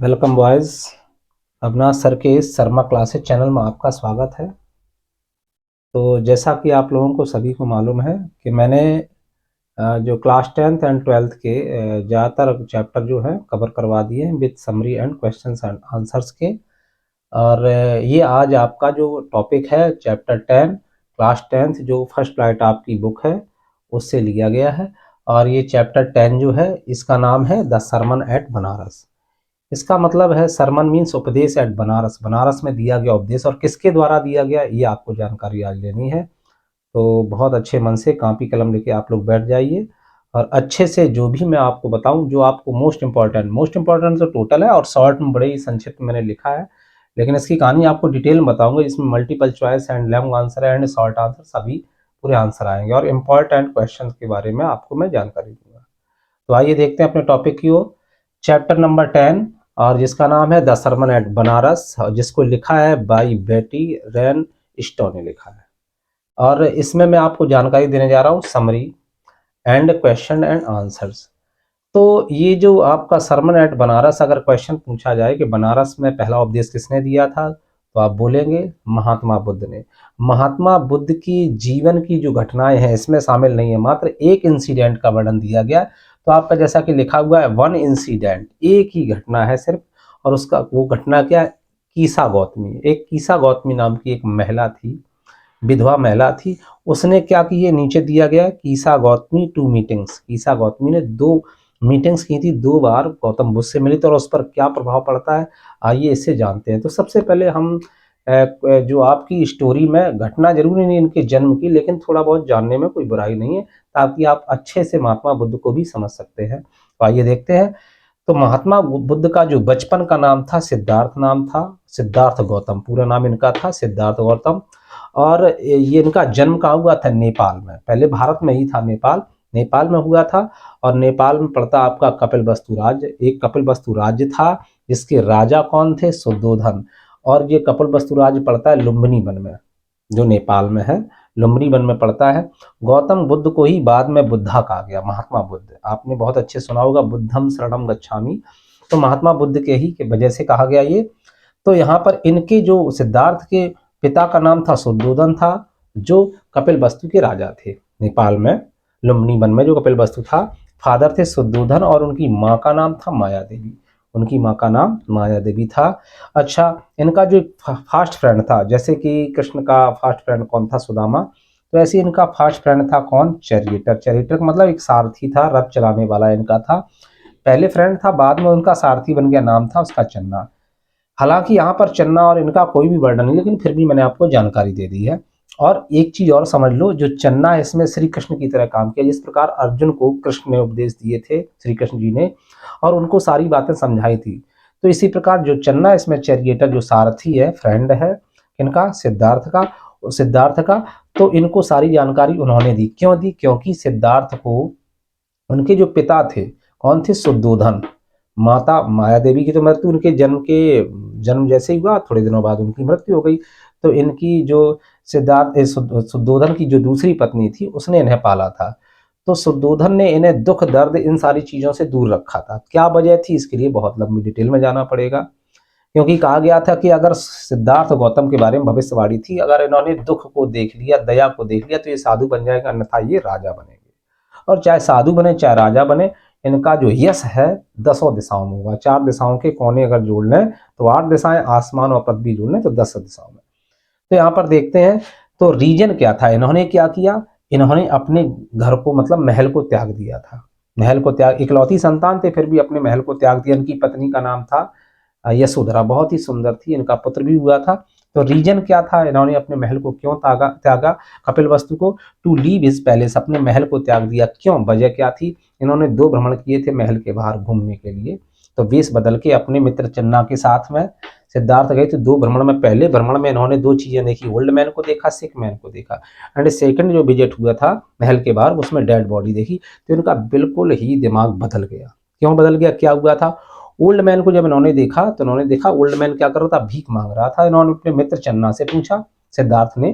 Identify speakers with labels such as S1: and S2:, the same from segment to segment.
S1: Welcome boys. Avinash sir के इस Sharma classes channel में आपका स्वागत है। तो जैसा कि आप लोगों को सभी को मालूम है कि मैंने जो क्लास 10th एंड 12th के ज़्यादातर चैप्टर जो है कवर करवा दिए हैं with summary and questions and answers के। और ये आज आपका जो टॉपिक है चैप्टर 10 क्लास 10th जो फर्स्ट फ्लाइट आपकी बुक है उससे लिया गया है। और ये चैप्टर 10 जो है इसका नाम है द सरमन एट बनारस। इसका मतलब है सरमन मीन्स उपदेश एट बनारस, बनारस में दिया गया उपदेश। और किसके द्वारा दिया गया ये आपको जानकारी आज लेनी है। तो बहुत अच्छे मन से कॉपी कलम लेके आप लोग बैठ जाइए और अच्छे से जो भी मैं आपको बताऊं जो आपको मोस्ट इंपॉर्टेंट तो टोटल है और शॉर्ट में बड़े ही संक्षिप्त में मैंने लिखा है, लेकिन इसकी कहानी आपको डिटेल में बताऊंगा। इसमें multiple choice and long answer and short answer सभी पूरे आंसर आएंगे और इम्पॉर्टेंट क्वेश्चन के बारे में आपको मैं जानकारी दूंगा। तो आइए देखते हैं अपने टॉपिक की ओर। चैप्टर नंबर 10 और जिसका नाम है द सरमन एट बनारस, जिसको लिखा है बाई बेटी रैन स्टो ने लिखा है। और इसमें मैं आपको जानकारी देने जा रहा हूँ summary and question and answers. तो ये जो आपका सरमन एट बनारस, अगर क्वेश्चन पूछा जाए कि बनारस में पहला उपदेश किसने दिया था तो आप बोलेंगे महात्मा बुद्ध ने। महात्मा बुद्ध की जीवन की जो घटनाएं हैं इसमें शामिल नहीं है, मात्र एक इंसिडेंट का वर्णन दिया गया। तो आपका जैसा कि लिखा हुआ है वन इंसिडेंट, एक ही घटना है सिर्फ। और उसका वो घटना क्या है, कीसा गौतमी, एक कीसा गौतमी नाम की एक महिला थी, विधवा महिला थी। उसने क्या की, ये नीचे दिया गया है कीसा गौतमी टू मीटिंग्स। कीसा गौतमी ने 2 मीटिंग्स की थी, 2 बार गौतम बुद्ध से मिली थी और उस पर क्या प्रभाव पड़ता है आइए इससे जानते हैं। तो सबसे पहले हम जो आपकी स्टोरी में घटना जरूरी नहीं इनके जन्म की, लेकिन थोड़ा बहुत जानने में कोई बुराई नहीं है ताकि आप अच्छे से महात्मा बुद्ध को भी समझ सकते हैं। तो आइए देखते हैं। तो महात्मा बुद्ध का जो बचपन का नाम था सिद्धार्थ नाम था, सिद्धार्थ गौतम पूरा नाम इनका था, सिद्धार्थ गौतम। और ये इनका जन्म कहाँ हुआ था, नेपाल में। पहले भारत में ही था, नेपाल, नेपाल में हुआ था। और नेपाल में पड़ता आपका कपिलवस्तु राज्य, एक कपिलवस्तु राज्य था जिसके राजा कौन थे, शुद्धोधन। और ये कपिलवस्तु राज्य पड़ता है लुम्बिनी वन में, जो नेपाल में है, लुम्बिनी वन में पड़ता है। गौतम बुद्ध को ही बाद में बुद्धा कहा गया, महात्मा बुद्ध आपने बहुत अच्छे सुना होगा, बुद्धम शरणम गच्छामि। तो महात्मा बुद्ध के ही के वजह से कहा गया ये। तो यहाँ पर इनके जो सिद्धार्थ के पिता का नाम था शुद्धोधन था, जो कपिलवस्तु के राजा थे नेपाल में, लुम्बिनी वन में जो कपिलवस्तु था। फादर थे शुद्धोधन और उनकी माँ का नाम था माया देवी, उनकी माँ का नाम माया देवी था। अच्छा, इनका जो फास्ट फ्रेंड था, जैसे कि कृष्ण का फास्ट फ्रेंड कौन था, सुदामा, तो ऐसे इनका फास्ट फ्रेंड था कौन, चैरिएटर। चैरिएटर का मतलब एक सारथी था, रथ चलाने वाला इनका था। पहले फ्रेंड था, बाद में उनका सारथी बन गया, नाम था उसका चन्ना। हालांकि यहाँ पर चन्ना और इनका कोई भी वर्णन नहीं, लेकिन फिर भी मैंने आपको जानकारी दे दी है। और एक चीज और समझ लो, जो चन्ना है इसमें श्री कृष्ण की तरह काम किया, जिस प्रकार अर्जुन को कृष्ण ने उपदेश दिए थे श्री कृष्ण जी ने और उनको सारी बातें समझाई थी। तो इसी प्रकार जो चन्ना इसमें चैरिएटर जो सारथी है, फ्रेंड है इनका सिद्धार्थ का। तो इनको सारी जानकारी उन्होंने दी, क्यों दी, क्योंकि सिद्धार्थ को उनके जो पिता थे कौन थे, शुद्धोधन, माता माया देवी की तो मृत्यु उनके जन्म जैसे ही हुआ, थोड़े दिनों बाद उनकी मृत्यु हो गई। तो इनकी जो शुद्धोधन की जो दूसरी पत्नी थी उसने इन्हें पाला था। तो शुद्धोधन ने इन्हें दुख दर्द इन सारी चीजों से दूर रखा था। क्या वजह थी, इसके लिए बहुत लंबी डिटेल में जाना पड़ेगा, क्योंकि कहा गया था कि अगर सिद्धार्थ गौतम के बारे में भविष्यवाणी थी, अगर इन्होंने दुख को देख लिया, दया को देख लिया तो ये साधु बन जाएगा, अन्यथा ये राजा बनेंगे। और चाहे साधु बने चाहे राजा बने, इनका जो यश है 10 दिशाओं में होगा। 4 दिशाओं के कोने अगर जोड़ लें तो 8 दिशाएं, आसमान और पृथ्वी जोड़ लें तो 10 दिशाओं में। तो यहाँ पर देखते हैं, तो रीजन क्या था, इन्होंने क्या किया, इन्होंने अपने घर को मतलब महल को त्याग दिया था। महल को त्याग, इकलौती संतान थे फिर भी अपने महल को त्याग दिया। इनकी पत्नी का नाम था यशोधरा, बहुत ही सुंदर थी, इनका पुत्र भी हुआ था। तो रीजन क्या था, इन्होंने अपने महल को क्यों त्यागा कपिलवस्तु को, टू लीव हिज पैलेस, अपने महल को त्याग दिया। क्यों, वजह क्या थी, इन्होंने 2 भ्रमण किए थे महल के बाहर घूमने के लिए। तो वेश बदल के अपने मित्र चन्ना के साथ में सिद्धार्थ गए थे 2 भ्रमण में। पहले भ्रमण में इन्होंने 2 चीजें देखी, ओल्ड मैन को देखा, सिक मैन को देखा। एंड सेकंड जो विजिट हुआ था महल के बाहर, उसमें डेड बॉडी देखी। तो इनका बिल्कुल ही दिमाग बदल गया। क्यों बदल गया, क्या हुआ था, ओल्ड मैन को जब इन्होंने देखा तो इन्होंने देखा ओल्ड मैन क्या कर रहा था, भीख मांग रहा था। इन्होंने अपने मित्र चन्ना से पूछा, सिद्धार्थ ने,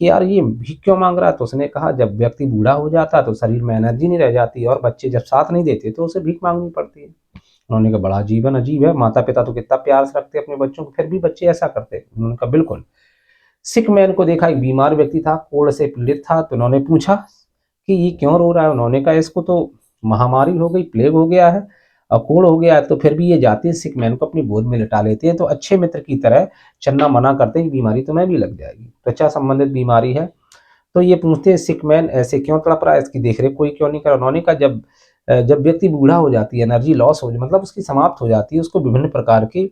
S1: कि यार ये भीख क्यों मांग रहा है। तो उसने कहा जब व्यक्ति बूढ़ा हो जाता है तो शरीर में एनर्जी नहीं रह जाती और बच्चे जब साथ नहीं देते तो उसे भीख मांगनी पड़ती है। उन्होंने कहा बड़ा जीवन अजीब है, माता पिता तो कितना प्यार से रखते अपने बच्चों को, फिर भी बच्चे ऐसा करते। उन्होंने कहा बिल्कुल। सिक मैन को देखा, एक बीमार व्यक्ति था, कोढ़ से पीड़ित था, तो उन्होंने पूछा कि ये क्यों रो रहा है। उन्होंने कहा इसको तो महामारी हो गई, प्लेग हो गया है और कोढ़ हो गया है, तो फिर भी ये जाती है सिक मैन को अपनी गोद में लिटा लेती है। तो अच्छे मित्र की तरह चन्ना मना करते हैं कि बीमारी तुम्हें भी लग जाएगी, त्वचा संबंधित बीमारी है। तो ये पूछते हैं सिक मैन ऐसे क्यों तड़प रहा है, इसकी देखरेख कोई क्यों नहीं कर। उन्होंने कहा जब व्यक्ति बूढ़ा हो जाती है, एनर्जी लॉस हो, मतलब उसकी समाप्त हो जाती है, उसको विभिन्न प्रकार की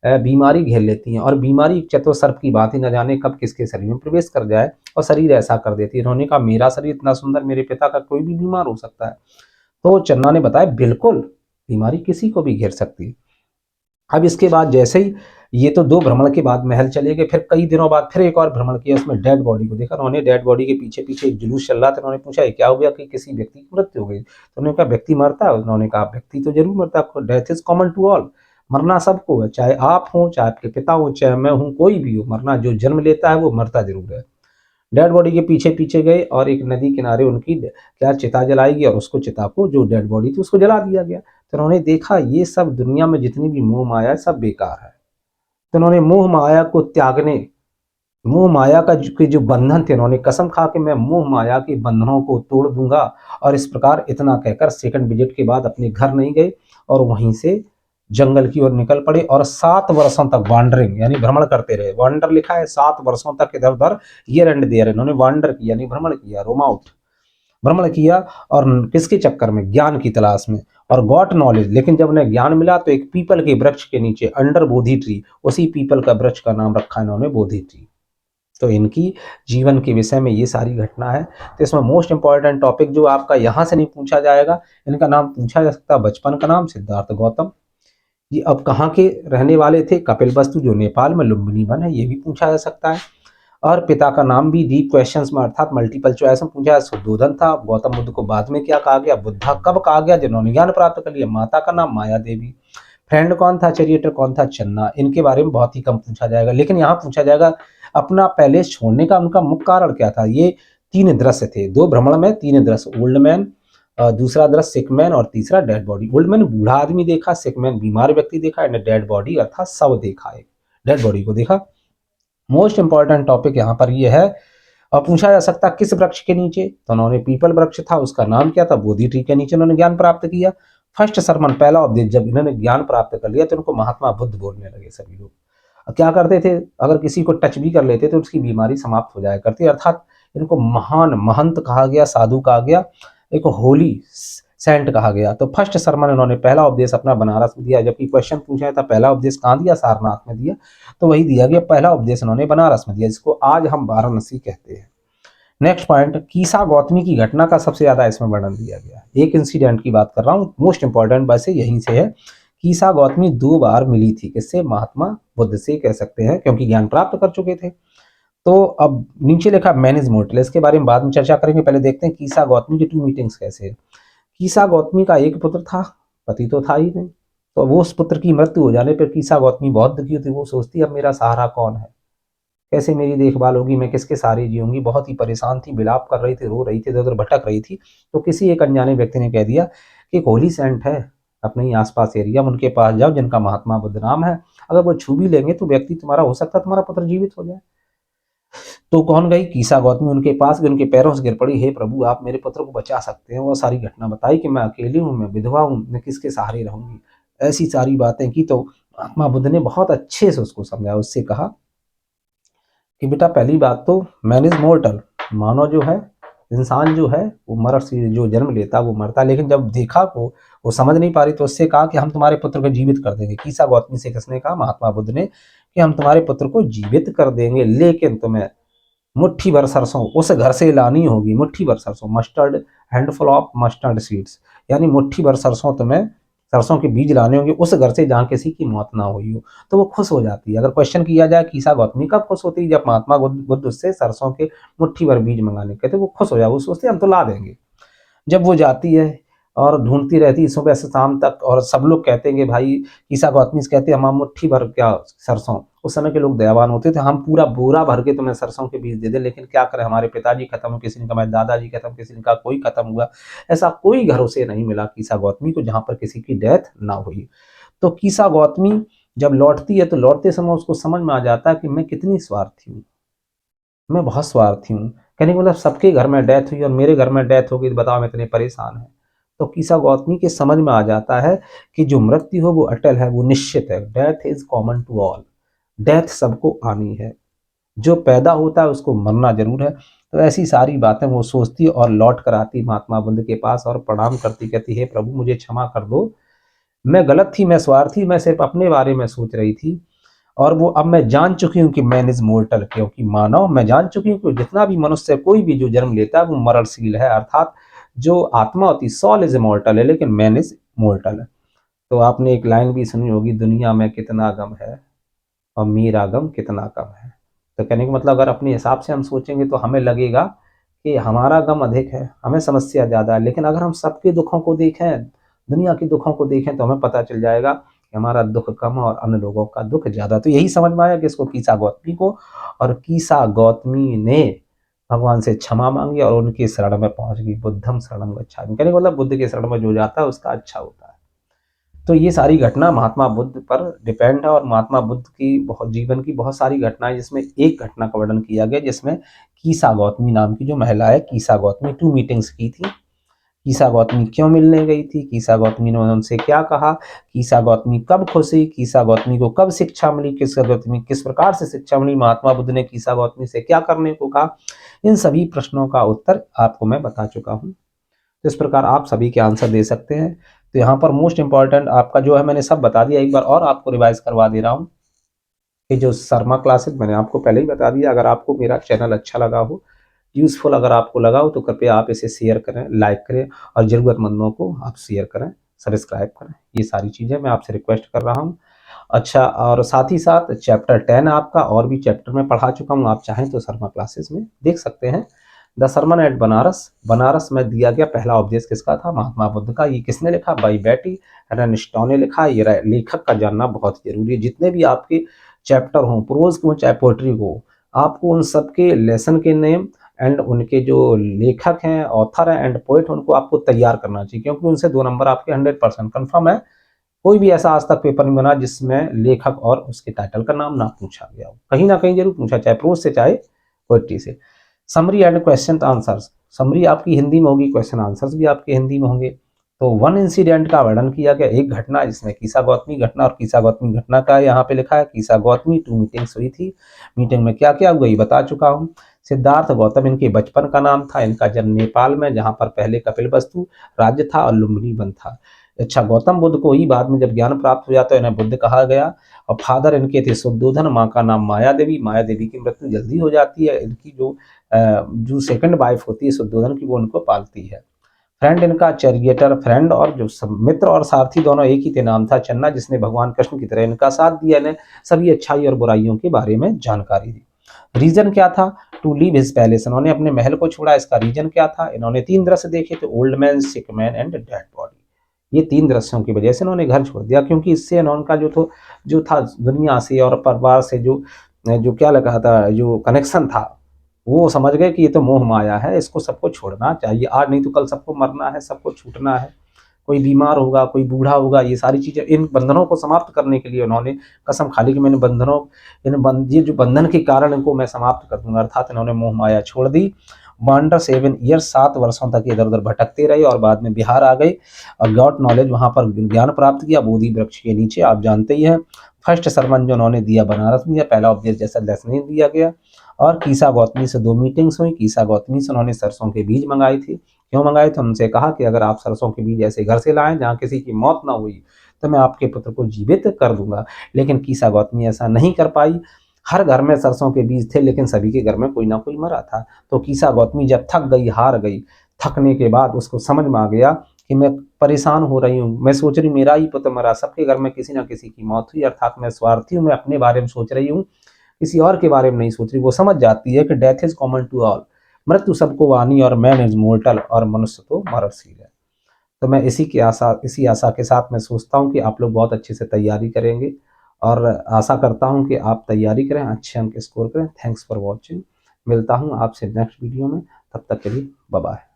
S1: बीमारी घेर लेती हैं, और बीमारी चतुर सर्प की बात ही न जाने कब किसके शरीर में प्रवेश कर जाए और शरीर ऐसा कर देती है। उन्होंने कहा मेरा शरीर इतना सुंदर, मेरे पिता का, कोई भी बीमार हो सकता है। तो चन्ना ने बताया बिल्कुल, बीमारी किसी को भी घेर सकती है। अब इसके बाद जैसे ही ये तो 2 भ्रमण के बाद महल चले गए, फिर कई दिनों बाद फिर एक और भ्रमण किया, उसमें डेड बॉडी को देखा। उन्होंने डेड बॉडी के पीछे पीछे एक जुलूस चल रहा था। उन्होंने पूछा क्या हो गया, कि किसी व्यक्ति की मृत्यु हो गई। तो उन्होंने कहा व्यक्ति मरता है। उन्होंने कहा व्यक्ति तो जरूर मरता है, death is common to all, मरना सबको है, चाहे आप हो, चाहे आपके पिता हो, चाहे मैं हूं, कोई भी हो, मरना जो जन्म लेता है वो मरता जरूर है। डेड बॉडी के पीछे पीछे गए और एक नदी किनारे उनकी क्या चिता जलाई गई, और उसको, चिता को, जो डेड बॉडी थी उसको जला दिया गया। तो उन्होंने देखा ये सब दुनिया में जितनी भी मोह माया है सब बेकार है। तो उन्होंने मोह माया को त्यागने, मोह माया का के जो बंधन थे, उन्होंने कसम खा के मैं मोह माया के बंधनों को तोड़ दूंगा। और इस प्रकार इतना कहकर सेकंड विजिट के बाद अपने घर नहीं गए और वहीं से जंगल की ओर निकल पड़े, और 7 वर्षों तक वांडरिंग यानी भ्रमण करते रहे। वांडर लिखा है, 7 वर्षों तक इधर उधर, ईयर एंड देयर, इन्होंने वांडर किया यानी भ्रमण किया, रोम आउट, भ्रमण किया। और किसके चक्कर में, ज्ञान की तलाश में, और गॉट नॉलेज। लेकिन जब उन्हें ज्ञान मिला तो एक पीपल के वृक्ष के नीचे, अंडर बोधि ट्री, उसी पीपल का वृक्ष का नाम रखा इन्होंने बोधि ट्री। तो इनकी जीवन के विषय में ये सारी घटना है। तो इसमें मोस्ट इंपॉर्टेंट टॉपिक जो आपका यहाँ से नहीं पूछा जाएगा, इनका नाम पूछा जा सकता है, बचपन का नाम सिद्धार्थ गौतम, ये अब कहाँ के रहने वाले थे, कपिलवस्तु जो नेपाल में लुम्बिनी वन है, ये भी पूछा जा सकता है। और पिता का नाम भी डीप क्वेश्चंस में अर्थात मल्टीपल चॉइस में पूछा है, शुद्धोधन था। गौतम बुद्ध को बाद में क्या कहा गया, बुद्धा कब कहा गया, जिन्होंने ज्ञान प्राप्त कर लिया। माता का नाम माया देवी। फ्रेंड कौन था, चैरिएटर कौन था, चन्ना। इनके बारे में बहुत ही कम पूछा जाएगा, लेकिन यहाँ पूछा जाएगा अपना पैलेस छोड़ने का उनका मुख्य कारण क्या था। ये 3 दृश्य थे, 2 भ्रमण में 3 दृश्य, ओल्ड मैन, दूसरा दृश्य सिक मैन, और तीसरा डेड बॉडी। ओल्ड मैन बूढ़ा आदमी देखा, सिक मैन बीमार व्यक्ति देखा, एंड डेड बॉडी अर्थात शव देखा है, डेड बॉडी को देखा। मोस्ट इंपॉर्टेंट टॉपिक यहाँ पर ये है। और पूछा जा सकता किस वृक्ष के नीचे, तो उन्होंने पीपल वृक्ष था, उसका नाम क्या था, बोधि ट्री के नीचे उन्होंने ज्ञान प्राप्त किया। फर्स्ट सरमन, पहला उपदेश, जब इन्होंने ज्ञान प्राप्त कर लिया तो उनको महात्मा बुद्ध बोलने लगे सभी लोग। क्या करते थे, अगर किसी को टच भी कर लेते तो उसकी बीमारी समाप्त हो जाया करती, अर्थात इनको महान महंत कहा गया, साधु कहा गया, एक होली सेंट कहा गया। तो फर्स्ट सरमन इन्होंने, पहला उपदेश अपना बनारस में दिया। जबकि क्वेश्चन पूछा था पहला उपदेश कहाँ दिया, सारनाथ में दिया, तो वही दिया गया, पहला उपदेश इन्होंने बनारस में दिया, जिसको आज हम वाराणसी कहते हैं। नेक्स्ट पॉइंट, कीसा गौतमी की घटना का सबसे ज्यादा इसमें वर्णन दिया गया। एक इंसिडेंट की बात कर रहा हूँ, मोस्ट इंपॉर्टेंट वैसे यहीं से है। कीसा गौतमी 2 बार मिली थी, किससे, महात्मा बुद्ध से कह सकते हैं, क्योंकि ज्ञान प्राप्त कर चुके थे। तो अब नीचे लिखा मैन इज मोर्टल, इसके बारे में बाद में चर्चा करेंगे, पहले देखते हैं कीसा गौतमी की 2 मीटिंग्स कैसे है। कीसा गौतमी का एक पुत्र था, पति तो था ही नहीं। तो वो उस पुत्र की मृत्यु हो जाने पर कीसा गौतमी बहुत दुखी होती, वो सोचती अब मेरा सहारा कौन है, कैसे मेरी देखभाल होगी, मैं किसके सहारे जीऊंगी। बहुत ही परेशान थी, विलाप कर रही थी, रो रही थी, इधर उधर भटक रही थी। तो किसी एक अनजाने व्यक्ति ने कह दिया कि एक होली सेंट है अपने ही आसपास एरिया में, उनके पास जाओ, जिनका महात्मा बुद्ध नाम है, अगर वो छू भी लेंगे तो व्यक्ति तुम्हारा, हो सकता है तुम्हारा पुत्र जीवित हो जाए। तो कौन गई, कीसा गौतमी उनके पास गई, उनके पैरों से गिर पड़ी, हे प्रभु आप मेरे पुत्र को बचा सकते हैं। वो सारी घटना बताई कि मैं अकेली हूँ, मैं विधवा हूँ, मैं किसके सहारे रहूंगी, ऐसी सारी बातें की। तो महात्मा बुद्ध ने बहुत अच्छे से उसको समझाया, उससे कहा कि बेटा पहली बात तो मैन इज मोर्टल, मानव जो है, इंसान जो है, वो मर से जो जन्म लेता वो मरता। लेकिन जब देखा को वो समझ नहीं पा रही, तो उससे कहा कि हम तुम्हारे पुत्र को जीवित कर देंगे। कीसा गौतमी से किसने कहा, महात्मा बुद्ध ने, कि हम तुम्हारे पुत्र को जीवित कर देंगे, लेकिन तुम्हें मुट्ठी भर सरसों उस घर से लानी होगी। मुट्ठी भर सरसों, mustard, handful of mustard seeds, यानी मुट्ठी भर सरसों तुम्हें, सरसों के बीज लाने होंगे उस घर से जहाँ किसी की मौत ना हुई हो। तो वो खुश हो जाती है। अगर क्वेश्चन किया जाए कीसा गौतमी कब खुश होती है, जब महात्मा बुद्ध उससे सरसों के मुट्ठी भर बीज मंगाने कहते, वो खुश हो जाए, वो सोचते हम तो ला देंगे। जब वो जाती है और ढूंढती रहती सुबह से शाम तक। और सब लोग कहते हैं कि भाई कीसा गौतमी से कहते हैं हम मुट्ठी भर क्या सरसों, उस समय के लोग दयावान होते थे, हम पूरा बोरा भर के तुम्हें सरसों के बीज दे दे। लेकिन क्या करें, हमारे पिताजी खत्म हुए, किसी ने कहा दादाजी खत्म, किसी ने कहा कोई खत्म हुआ। ऐसा कोई घर उसे नहीं मिला कीसा गौतमी को जहां पर किसी की डेथ ना हुई। तो कीसा गौतमी जब लौटती है तो लौटते समय उसको समझ में आ जाता है कि मैं कितनी स्वार्थी हूँ, मैं बहुत स्वार्थी हूँ। कहने का मतलब सबके घर में डेथ हुई और मेरे घर में डेथ हो गई, तो बताओ हम इतने परेशान हैं। तो कीसा गौतमी के समझ में आ जाता है कि जो मृत्यु हो वो अटल है, वो निश्चित है। Death is common to all, death सबको आनी है, जो पैदा होता है उसको मरना जरूर है। तो ऐसी सारी बातें वो सोचती और लौट कर आती महात्मा बुद्ध के पास और प्रणाम करती, कहती हे प्रभु मुझे क्षमा कर दो, मैं गलत थी, मैं स्वार्थी, मैं सिर्फ अपने बारे में सोच रही थी। और वो अब मैं जान चुकी हूँ कि मैन इज मोर्टल, क्योंकि मानव, मैं जान चुकी हूँ कि जितना भी मनुष्य कोई भी जो जन्म लेता है वो मरणशील है, अर्थात जो आत्मा होती सॉल इज इमोर्टल है, लेकिन मैन इज मोर्टल है। तो आपने एक लाइन भी सुनी होगी, दुनिया में कितना गम है और मेरा गम कितना कम है। तो कहने का मतलब अगर अपने हिसाब से हम सोचेंगे तो हमें लगेगा कि हमारा गम अधिक है, हमें समस्या ज़्यादा है। लेकिन अगर हम सबके दुखों को देखें, दुनिया के दुखों को देखें, तो हमें पता चल जाएगा कि हमारा दुख कम और अन्य लोगों का दुख ज़्यादा। तो यही समझ में आया कि इसको कीसा गौतमी को, और कीसा गौतमी ने भगवान से क्षमा मांगी और उनकी शरण में पहुंच गई। बुद्धम शरणम गच्छामि, कहने का मतलब बुद्ध के शरण में जो जाता है उसका अच्छा होता है। तो ये सारी घटना महात्मा बुद्ध पर डिपेंड है, और महात्मा बुद्ध की बहुत जीवन की बहुत सारी घटनाएं, जिसमें एक घटना का वर्णन किया गया जिसमें कीसा गौतमी नाम की जो महिला है, कीसा गौतमी 2 मीटिंग्स की थी। कीसा गौतमी क्यों मिलने गई थी, कीसा गौतमी ने उनसे क्या कहा, कीसा गौतमी कब खुश हुई, कीसा गौतमी को कब शिक्षा मिली, कीसा गौतमी किस प्रकार से शिक्षा मिली, महात्मा बुद्ध ने कीसा गौतमी से क्या करने को कहा, इन सभी प्रश्नों का उत्तर आपको मैं बता चुका हूँ। तो इस प्रकार आप सभी के आंसर दे सकते हैं। तो यहाँ पर मोस्ट इंपॉर्टेंट आपका जो है मैंने सब बता दिया, एक बार और आपको रिवाइज करवा दे रहा हूँ कि जो शर्मा क्लासेस मैंने आपको पहले ही बता दिया। अगर आपको मेरा चैनल अच्छा लगा हो, यूजफुल अगर आपको लगा हो, तो कृपया आप इसे शेयर करें, लाइक करें और ज़रूरतमंदों को आप शेयर करें, सब्सक्राइब करें। ये सारी चीज़ें मैं आपसे रिक्वेस्ट कर रहा हूँ। अच्छा, और साथ ही साथ चैप्टर 10 आपका और भी चैप्टर में पढ़ा चुका हूँ, आप चाहें तो शर्मा क्लासेस में देख सकते हैं। द सरमन एट बनारस, बनारस में दिया गया पहला उपदेश किसका था, महात्मा बुद्ध का। ये किसने लिखा, बाई बेटी रन स्टॉ ने लिखा। ये लेखक का जानना बहुत जरूरी है। जितने भी आपके चैप्टर हों, प्रोज को चाहे पोएट्री को, आपको उन सबके लेसन के नेम एंड उनके जो लेखक हैं, ऑथर हैं एंड पोएट, उनको आपको तैयार करना चाहिए, क्योंकि उनसे 2 नंबर आपके 100% कन्फर्म है। कोई भी ऐसा आज तक पेपर नहीं बना जिसमें लेखक और उसके टाइटल का नाम ना पूछा गया हो, कहीं ना कहीं जरूर पूछा, चाहे प्रोज से चाहे पोएट्री से। Summary and question answers, summary आपकी हिंदी में होगी, क्वेश्चन आंसर्स भी आपके हिंदी में होंगे। तो 1 इंसिडेंट का वर्णन किया गया, एक घटना जिसमें कीसा गौतमी घटना, और कीसा गौतमी घटना का यहाँ पे लिखा है कीसा गौतमी 2 मीटिंग्स हुई थी। मीटिंग में क्या क्या हुआ ये बता चुका हूँ। सिद्धार्थ गौतम इनके बचपन का नाम था। इनका जन्म नेपाल में, जहाँ पर पहले कपिलवस्तु राज्य था और लुम्बिनी वन था। अच्छा, गौतम बुद्ध को ही बाद में जब ज्ञान प्राप्त हो जाता है इन्हें बुद्ध कहा गया। और फादर इनके थे शुद्धोधन, माँ का नाम माया देवी। माया देवी की मृत्यु जल्दी हो जाती है। इनकी जो सेकंड वाइफ होती है शुद्धोधन की, वो उनको पालती है। फ्रेंड इनका चैरिएटर, फ्रेंड और जो मित्र और सारथी दोनों एक ही थे, नाम था चन्ना, जिसने भगवान कृष्ण की तरह इनका साथ दिया, इन्हें सभी अच्छाई और बुराइयों के बारे में जानकारी दी। रीजन क्या था, टू लीव हिज पैलेस, इन्होंने अपने महल को छोड़ा। इसका रीजन क्या था, इन्होंने 3 दृश्य देखे थे, old man, sick man and dead body. ये 3 दृश्यों की वजह से इन्होंने घर छोड़ दिया, क्योंकि इससे इनका जो था दुनिया से और परिवार से जो जो क्या लगा था, जो कनेक्शन था, वो समझ गए कि ये तो मोह माया है, इसको सबको छोड़ना चाहिए। आज नहीं तो कल सबको मरना है, सबको छूटना है। कोई बीमार होगा, कोई बूढ़ा होगा, ये सारी चीज़ें, इन बंधनों को समाप्त करने के लिए उन्होंने कसम खा ली कि मैंने ये जो बंधन के कारण इनको मैं समाप्त कर दूंगा, अर्थात इन्होंने मोह माया छोड़ दी। वांडर 7 ईयर्स, 7 वर्षों तक इधर उधर भटकते रहे और बाद में बिहार आ गए और गॉट नॉलेज, वहाँ पर ज्ञान प्राप्त किया बोधि वृक्ष के नीचे, आप जानते ही हैं। फर्स्ट सरमन जो उन्होंने दिया बनारस में, पहला उपदेश जैसा लेसन दिया गया। और कीसा गौतमी से 2 मीटिंग्स हुई। कीसा गौतमी से उन्होंने सरसों के बीज मंगाई थी। क्यों मंगाए थे, उनसे कहा कि अगर आप सरसों के बीज ऐसे घर से लाएं जहाँ किसी की मौत ना हुई, तो मैं आपके पुत्र को जीवित कर दूंगा। लेकिन कीसा गौतमी ऐसा नहीं कर पाई। हर घर में सरसों के बीज थे, लेकिन सभी के घर में कोई ना कोई मरा था। तो कीसा गौतमी जब थक गई, हार गई, थकने के बाद उसको समझ में आ गया कि मैं परेशान हो रही हूँ, मैं सोच रही मेरा ही पुत्र मरा, सबके घर में किसी ना किसी की मौत हुई, अर्थात मैं स्वार्थी हूँ, मैं अपने बारे में सोच रही हूँ, किसी और के बारे में नहीं सोच रही। वो समझ जाती है कि death is common to all, मृत्यु सबको आनी और मैन इज मोर्टल, और मनुष्य तो मरणशील है। तो मैं इसी आशा के साथ मैं सोचता हूँ कि आप लोग बहुत अच्छे से तैयारी करेंगे और आशा करता हूँ कि आप तैयारी करें, अच्छे अंक स्कोर करें। Thanks for watching. मिलता हूँ आपसे नेक्स्ट वीडियो में, तब तक के लिए बाय बाय।